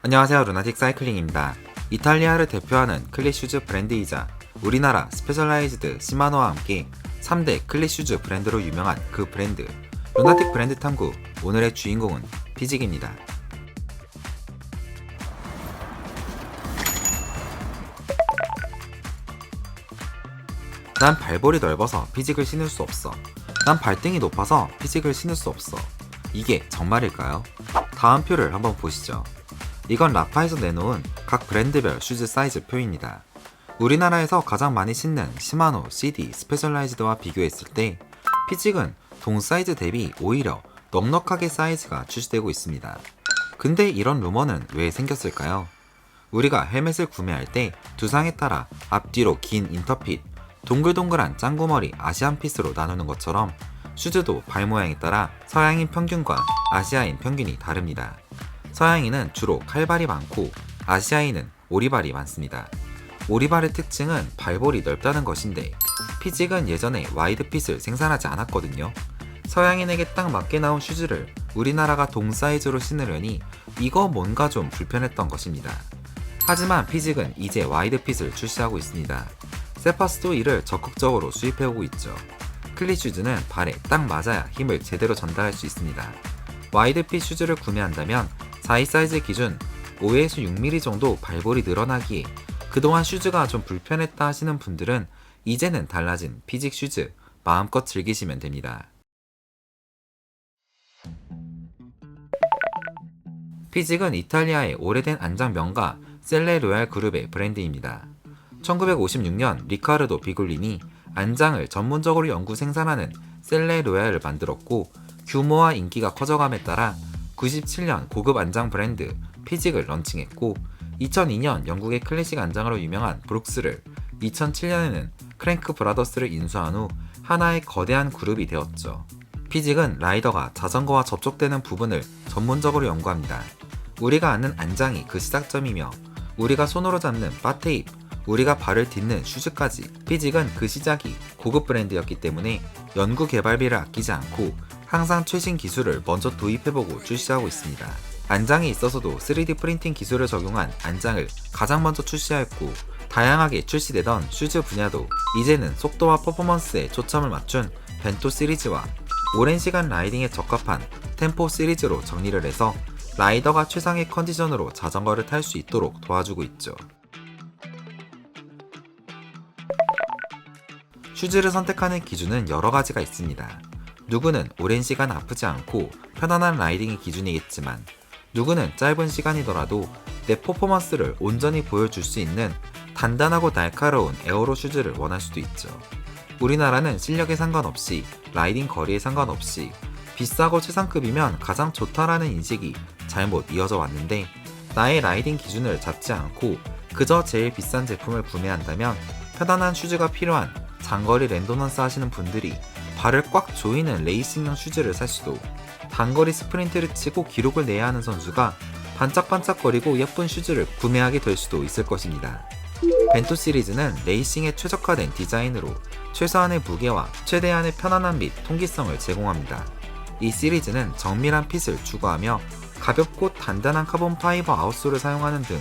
안녕하세요, 루나틱 사이클링입니다. 이탈리아를 대표하는 클릿 슈즈 브랜드이자 우리나라 스페셜라이즈드 시마노와 함께 3대 클릿 슈즈 브랜드로 유명한 그 브랜드 루나틱 브랜드 탐구. 오늘의 주인공은 피직입니다. 난 발볼이 넓어서 피직을 신을 수 없어. 난 발등이 높아서 피직을 신을 수 없어. 이게 정말일까요? 다음 표를 한번 보시죠. 이건 라파에서 내놓은 각 브랜드별 슈즈 사이즈 표입니다. 우리나라에서 가장 많이 신는 시마노, CD, 스페셜라이즈드와 비교했을 때 피직은 동 사이즈 대비 오히려 넉넉하게 사이즈가 출시되고 있습니다. 근데 이런 루머는 왜 생겼을까요? 우리가 헬멧을 구매할 때 두상에 따라 앞뒤로 긴 인터핏, 동글동글한 짱구머리 아시안핏으로 나누는 것처럼 슈즈도 발 모양에 따라 서양인 평균과 아시아인 평균이 다릅니다. 서양인은 주로 칼발이 많고 아시아인은 오리발이 많습니다. 오리발의 특징은 발볼이 넓다는 것인데 피직은 예전에 와이드핏을 생산하지 않았거든요. 서양인에게 딱 맞게 나온 슈즈를 우리나라가 동 사이즈로 신으려니 이거 뭔가 좀 불편했던 것입니다. 하지만 피직은 이제 와이드핏을 출시하고 있습니다. 세파스도 이를 적극적으로 수입해오고 있죠. 클릿 슈즈는 발에 딱 맞아야 힘을 제대로 전달할 수 있습니다. 와이드핏 슈즈를 구매한다면 4위 사이즈 기준 5에서 6mm 정도 발볼이 늘어나기에 그동안 슈즈가 좀 불편했다 하시는 분들은 이제는 달라진 피직 슈즈 마음껏 즐기시면 됩니다. 피직은 이탈리아의 오래된 안장 명가 셀레 로얄 그룹의 브랜드입니다. 1956년 리카르도 비골린이 안장을 전문적으로 연구 생산하는 셀레 로얄을 만들었고 규모와 인기가 커져감에 따라 97년 고급 안장 브랜드 피직을 런칭했고 2002년 영국의 클래식 안장으로 유명한 브룩스를 2007년에는 크랭크 브라더스를 인수한 후 하나의 거대한 그룹이 되었죠. 피직은 라이더가 자전거와 접촉되는 부분을 전문적으로 연구합니다. 우리가 아는 안장이 그 시작점이며 우리가 손으로 잡는 바테입, 우리가 발을 딛는 슈즈까지 피직은 그 시작이 고급 브랜드였기 때문에 연구 개발비를 아끼지 않고 항상 최신 기술을 먼저 도입해보고 출시하고 있습니다. 안장에 있어서도 3D 프린팅 기술을 적용한 안장을 가장 먼저 출시하였고 다양하게 출시되던 슈즈 분야도 이제는 속도와 퍼포먼스에 초점을 맞춘 벤토 시리즈와 오랜 시간 라이딩에 적합한 템포 시리즈로 정리를 해서 라이더가 최상의 컨디션으로 자전거를 탈 수 있도록 도와주고 있죠. 슈즈를 선택하는 기준은 여러 가지가 있습니다. 누구는 오랜 시간 아프지 않고 편안한 라이딩이 기준이겠지만 누구는 짧은 시간이더라도 내 퍼포먼스를 온전히 보여줄 수 있는 단단하고 날카로운 에어로 슈즈를 원할 수도 있죠. 우리나라는 실력에 상관없이 라이딩 거리에 상관없이 비싸고 최상급이면 가장 좋다라는 인식이 잘못 이어져 왔는데 나의 라이딩 기준을 잡지 않고 그저 제일 비싼 제품을 구매한다면 편안한 슈즈가 필요한 장거리 랜도넌스 하시는 분들이 발을 꽉 조이는 레이싱용 슈즈를 살 수도, 단거리 스프린트를 치고 기록을 내야 하는 선수가 반짝반짝거리고 예쁜 슈즈를 구매하게 될 수도 있을 것입니다. 벤토 시리즈는 레이싱에 최적화된 디자인으로 최소한의 무게와 최대한의 편안함 및 통기성을 제공합니다. 이 시리즈는 정밀한 핏을 추구하며 가볍고 단단한 카본 파이버 아웃솔을 사용하는 등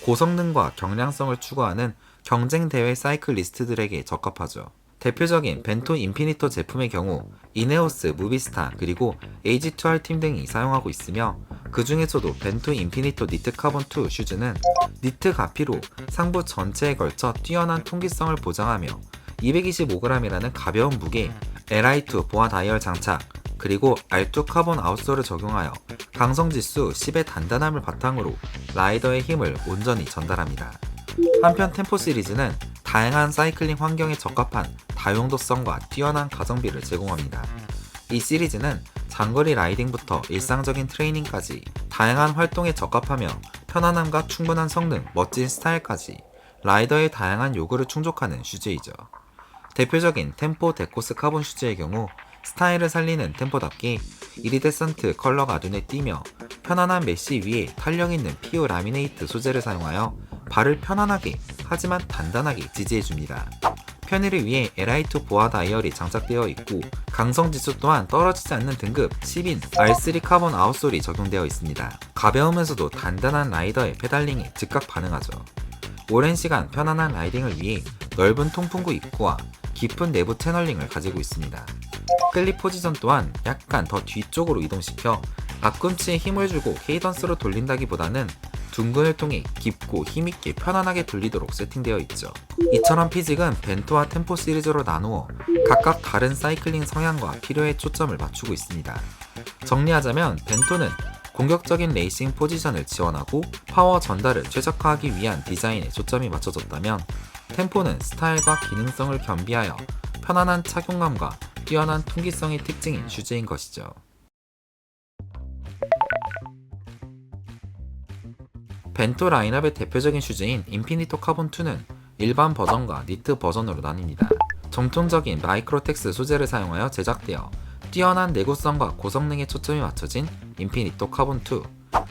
고성능과 경량성을 추구하는 경쟁 대회 사이클리스트들에게 적합하죠. 대표적인 벤토 인피니터 제품의 경우 이네오스, 무비스타, 그리고 AG2R 팀 등이 사용하고 있으며 그 중에서도 벤토 인피니터 니트 카본2 슈즈는 니트 가피로 상부 전체에 걸쳐 뛰어난 통기성을 보장하며 225g이라는 가벼운 무게, Li2 보아 다이얼 장착, 그리고 R2 카본 아웃솔을 적용하여 강성지수 10의 단단함을 바탕으로 라이더의 힘을 온전히 전달합니다. 한편 템포 시리즈는 다양한 사이클링 환경에 적합한 다용도성과 뛰어난 가성비를 제공합니다. 이 시리즈는 장거리 라이딩부터 일상적인 트레이닝까지 다양한 활동에 적합하며 편안함과 충분한 성능, 멋진 스타일까지 라이더의 다양한 요구를 충족하는 슈즈이죠. 대표적인 템포 데코스 카본 슈즈의 경우 스타일을 살리는 템포답게 이리데센트 컬러가 눈에 띄며 편안한 메쉬 위에 탄력 있는 PU 라미네이트 소재를 사용하여 발을 편안하게 하지만 단단하게 지지해줍니다. 편의를 위해 Li2 보아 다이얼이 장착되어 있고 강성지수 또한 떨어지지 않는 등급 10인 R3 카본 아웃솔이 적용되어 있습니다. 가벼우면서도 단단한 라이더의 페달링에 즉각 반응하죠. 오랜 시간 편안한 라이딩을 위해 넓은 통풍구 입구와 깊은 내부 채널링을 가지고 있습니다. 클립 포지션 또한 약간 더 뒤쪽으로 이동시켜 앞꿈치에 힘을 주고 케이던스로 돌린다기보다는 둥근을 통해 깊고 힘있게 편안하게 돌리도록 세팅되어 있죠. 이처럼 피직은 벤토와 템포 시리즈로 나누어 각각 다른 사이클링 성향과 필요에 초점을 맞추고 있습니다. 정리하자면 벤토는 공격적인 레이싱 포지션을 지원하고 파워 전달을 최적화하기 위한 디자인에 초점이 맞춰졌다면, 템포는 스타일과 기능성을 겸비하여 편안한 착용감과 뛰어난 통기성이 특징인 슈즈인 것이죠. 벤토 라인업의 대표적인 슈즈인 인피니토 카본2는 일반 버전과 니트 버전으로 나뉩니다. 정통적인 마이크로텍스 소재를 사용하여 제작되어 뛰어난 내구성과 고성능에 초점이 맞춰진 인피니토 카본2.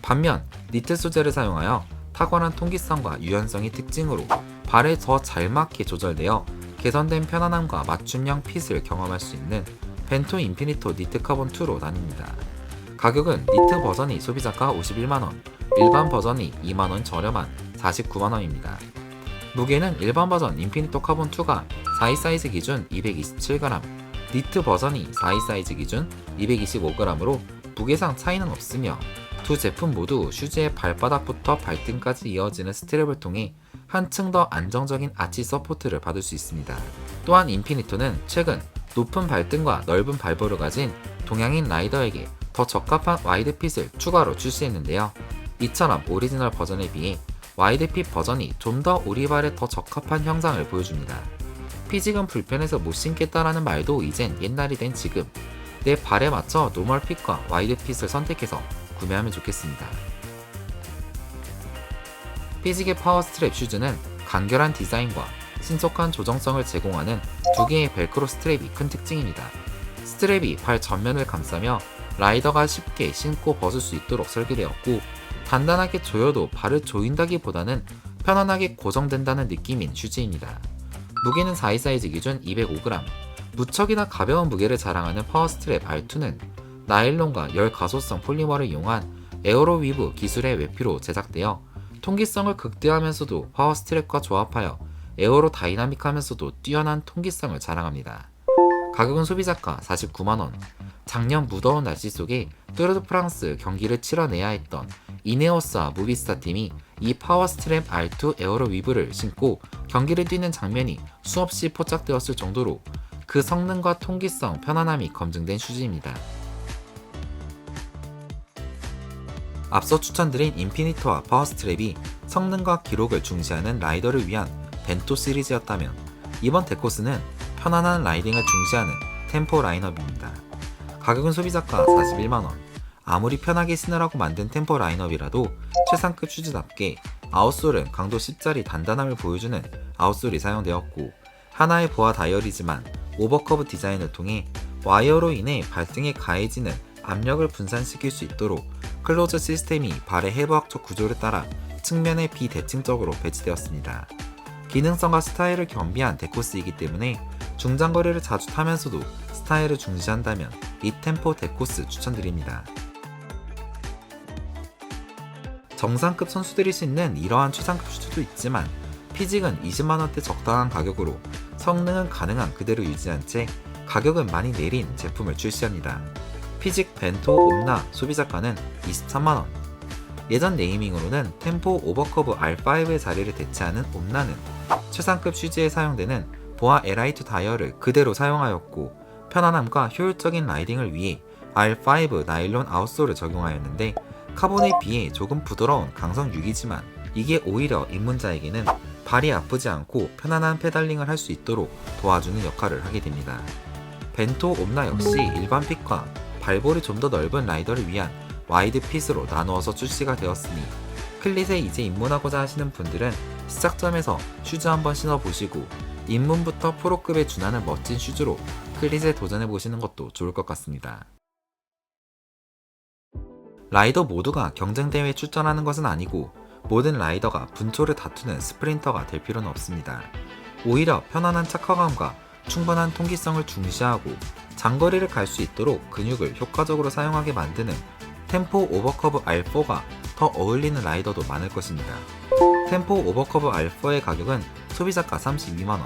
반면 니트 소재를 사용하여 탁월한 통기성과 유연성이 특징으로 발에 더 잘 맞게 조절되어 개선된 편안함과 맞춤형 핏을 경험할 수 있는 벤토 인피니토 니트 카본2로 나뉩니다. 가격은 니트 버전이 소비자가 51만원, 일반 버전이 2만원 저렴한 49만원입니다. 무게는 일반 버전 인피니토 카본2가 4위 사이즈 기준 227g, 니트 버전이 4위 사이즈 기준 225g으로 무게상 차이는 없으며, 두 제품 모두 슈즈의 발바닥부터 발등까지 이어지는 스트랩을 통해 한층 더 안정적인 아치 서포트를 받을 수 있습니다. 또한 인피니토는 최근 높은 발등과 넓은 발볼을 가진 동양인 라이더에게 더 적합한 와이드핏을 추가로 출시했는데요. 이처럼 오리지널 버전에 비해 와이드핏 버전이 좀 더 우리 발에 더 적합한 형상을 보여줍니다. 피직은 불편해서 못 신겠다라는 말도 이젠 옛날이 된 지금, 내 발에 맞춰 노멀핏과 와이드핏을 선택해서 구매하면 좋겠습니다. 피직의 파워 스트랩 슈즈는 간결한 디자인과 신속한 조정성을 제공하는 두 개의 벨크로 스트랩이 큰 특징입니다. 스트랩이 발 전면을 감싸며 라이더가 쉽게 신고 벗을 수 있도록 설계되었고, 단단하게 조여도 발을 조인다기보다는 편안하게 고정된다는 느낌인 슈즈입니다. 무게는 4위 사이즈 기준 205g, 무척이나 가벼운 무게를 자랑하는 파워 스트랩 R2는 나일론과 열 가소성 폴리머를 이용한 에어로 위브 기술의 외피로 제작되어 통기성을 극대화하면서도 파워 스트랩과 조합하여 에어로 다이나믹하면서도 뛰어난 통기성을 자랑합니다. 가격은 소비자가 49만원. 작년 무더운 날씨 속에 뚜르드 프랑스 경기를 치러내야 했던 이네오스와 무비스타 팀이 이 파워 스트랩 R2 에어로 위브를 신고 경기를 뛰는 장면이 수없이 포착되었을 정도로 그 성능과 통기성, 편안함이 검증된 슈즈입니다. 앞서 추천드린 인피니토와 파워 스트랩이 성능과 기록을 중시하는 라이더를 위한 벤토 시리즈였다면, 이번 데코스는 편안한 라이딩을 중시하는 템포 라인업입니다. 가격은 소비자가 41만원. 아무리 편하게 신으라고 만든 템포 라인업이라도 최상급 슈즈답게 아웃솔은 강도 10짜리 단단함을 보여주는 아웃솔이 사용되었고, 하나의 보아 다이얼이지만 오버커브 디자인을 통해 와이어로 인해 발등에 가해지는 압력을 분산시킬 수 있도록 클로저 시스템이 발의 해부학적 구조를 따라 측면에 비대칭적으로 배치되었습니다. 기능성과 스타일을 겸비한 데코스이기 때문에 중장거리를 자주 타면서도 스타일을 중시한다면 이 템포 데코스 추천드립니다. 정상급 선수들이 신는 이러한 최상급 슈즈도 있지만, 피직은 20만원대 적당한 가격으로 성능은 가능한 그대로 유지한 채 가격은 많이 내린 제품을 출시합니다. 피직 벤토 옴나 소비자가는 23만원. 예전 네이밍으로는 템포 오버커브 R5의 자리를 대체하는 옴나는 최상급 슈즈에 사용되는 보아 Li2 다이얼을 그대로 사용하였고, 편안함과 효율적인 라이딩을 위해 R5 나일론 아웃솔을 적용하였는데, 카본에 비해 조금 부드러운 강성 6이지만 이게 오히려 입문자에게는 발이 아프지 않고 편안한 페달링을 할 수 있도록 도와주는 역할을 하게 됩니다. 벤토 옴나 역시 일반 핏과 발볼이 좀 더 넓은 라이더를 위한 와이드 핏으로 나누어서 출시가 되었으니, 클릿에 이제 입문하고자 하시는 분들은 시작점에서 슈즈 한번 신어보시고 입문부터 프로급에 준하는 멋진 슈즈로 클릿에 도전해보시는 것도 좋을 것 같습니다. 라이더 모두가 경쟁대회에 출전하는 것은 아니고, 모든 라이더가 분초를 다투는 스프린터가 될 필요는 없습니다. 오히려 편안한 착화감과 충분한 통기성을 중시하고 장거리를 갈 수 있도록 근육을 효과적으로 사용하게 만드는 템포 오버커브 R4가 더 어울리는 라이더도 많을 것입니다. 템포 오버커브 R4의 가격은 소비자가 32만원.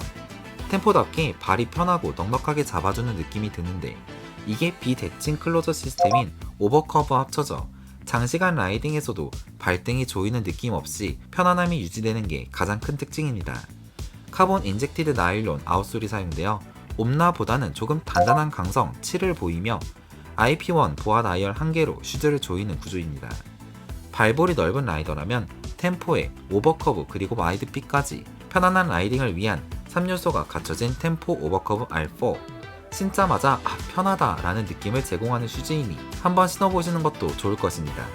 템포답게 발이 편하고 넉넉하게 잡아주는 느낌이 드는데 이게 비대칭 클로저 시스템인 오버커브 합쳐져 장시간 라이딩에서도 발등이 조이는 느낌 없이 편안함이 유지되는 게 가장 큰 특징입니다. 카본 인젝티드 나일론 아웃솔이 사용되어 옴나보다는 조금 단단한 강성 7을 보이며 IP1 보아 다이얼 1개로 슈즈를 조이는 구조입니다. 발볼이 넓은 라이더라면 템포에 오버커브 그리고 와이드핏까지 편안한 라이딩을 위한 3요소가 갖춰진 템포 오버커브 R4. 신자마자 편하다 라는 느낌을 제공하는 슈즈이니 한번 신어보시는 것도 좋을 것입니다.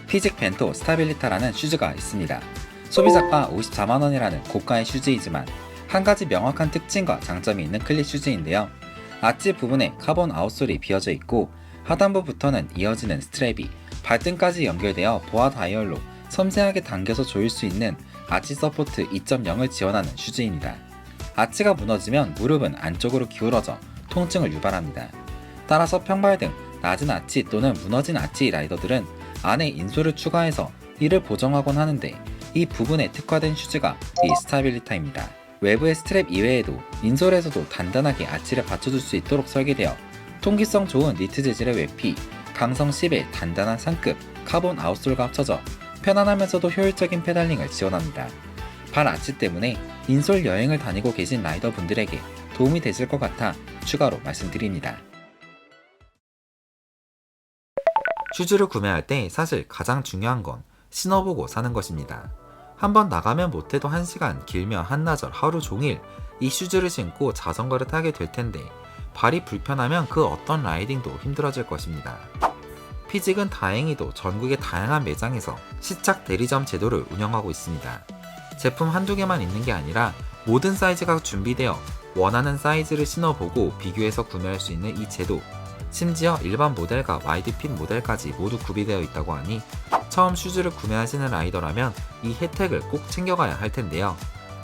피직 벤토 스타빌리타라는 슈즈가 있습니다. 소비자가 54만원이라는 고가의 슈즈이지만 한 가지 명확한 특징과 장점이 있는 클릿 슈즈인데요. 아치 부분에 카본 아웃솔이 비어져 있고 하단부부터는 이어지는 스트랩이 발등까지 연결되어 보아 다이얼로 섬세하게 당겨서 조일 수 있는 아치 서포트 2.0을 지원하는 슈즈입니다. 아치가 무너지면 무릎은 안쪽으로 기울어져 통증을 유발합니다. 따라서 평발 등 낮은 아치 또는 무너진 아치 라이더들은 안에 인솔을 추가해서 이를 보정하곤 하는데 이 부분에 특화된 슈즈가 이 스타빌리타입니다. 외부의 스트랩 이외에도 인솔에서도 단단하게 아치를 받쳐줄 수 있도록 설계되어 통기성 좋은 니트 재질의 외피, 강성 10의 단단한 상급 카본 아웃솔과 합쳐져 편안하면서도 효율적인 페달링을 지원합니다. 발 아치 때문에 인솔 여행을 다니고 계신 라이더 분들에게 도움이 되실 것 같아 추가로 말씀드립니다. 슈즈를 구매할 때 사실 가장 중요한 건 신어보고 사는 것입니다. 한번 나가면 못해도 1시간, 길면 한나절, 하루 종일 이 슈즈를 신고 자전거를 타게 될 텐데 발이 불편하면 그 어떤 라이딩도 힘들어질 것입니다. 피직은 다행히도 전국의 다양한 매장에서 시착 대리점 제도를 운영하고 있습니다. 제품 한두 개만 있는 게 아니라 모든 사이즈가 준비되어 원하는 사이즈를 신어보고 비교해서 구매할 수 있는 이 제도, 심지어 일반 모델과 와이드핏 모델까지 모두 구비되어 있다고 하니 처음 슈즈를 구매하시는 라이더라면 이 혜택을 꼭 챙겨가야 할 텐데요.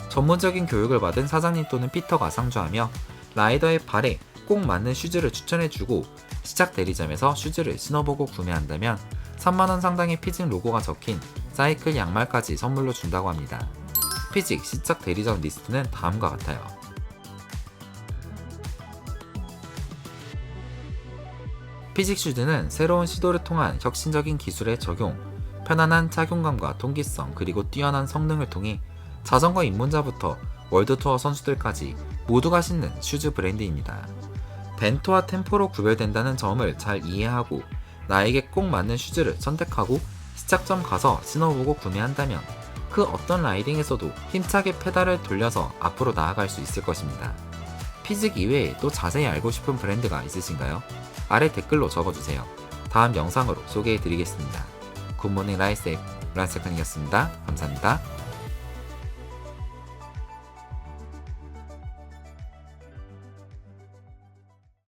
전문적인 교육을 받은 사장님 또는 피터가 상주하며 라이더의 발에 꼭 맞는 슈즈를 추천해주고 시작 대리점에서 슈즈를 신어보고 구매한다면 3만원 상당의 피직 로고가 적힌 사이클 양말까지 선물로 준다고 합니다. 피직 시작 대리점 리스트는 다음과 같아요. 피직 슈즈는 새로운 시도를 통한 혁신적인 기술의 적용, 편안한 착용감과 통기성 그리고 뛰어난 성능을 통해 자전거 입문자부터 월드투어 선수들까지 모두가 신는 슈즈 브랜드입니다. 벤토와 템포로 구별된다는 점을 잘 이해하고 나에게 꼭 맞는 슈즈를 선택하고 시작점 가서 신어보고 구매한다면 그 어떤 라이딩에서도 힘차게 페달을 돌려서 앞으로 나아갈 수 있을 것입니다. 피직 이외에 또 자세히 알고 싶은 브랜드가 있으신가요? 아래 댓글로 적어주세요. 다음 영상으로 소개해드리겠습니다. 굿모닝 라이셉, 라이세컨이었습니다. 감사합니다.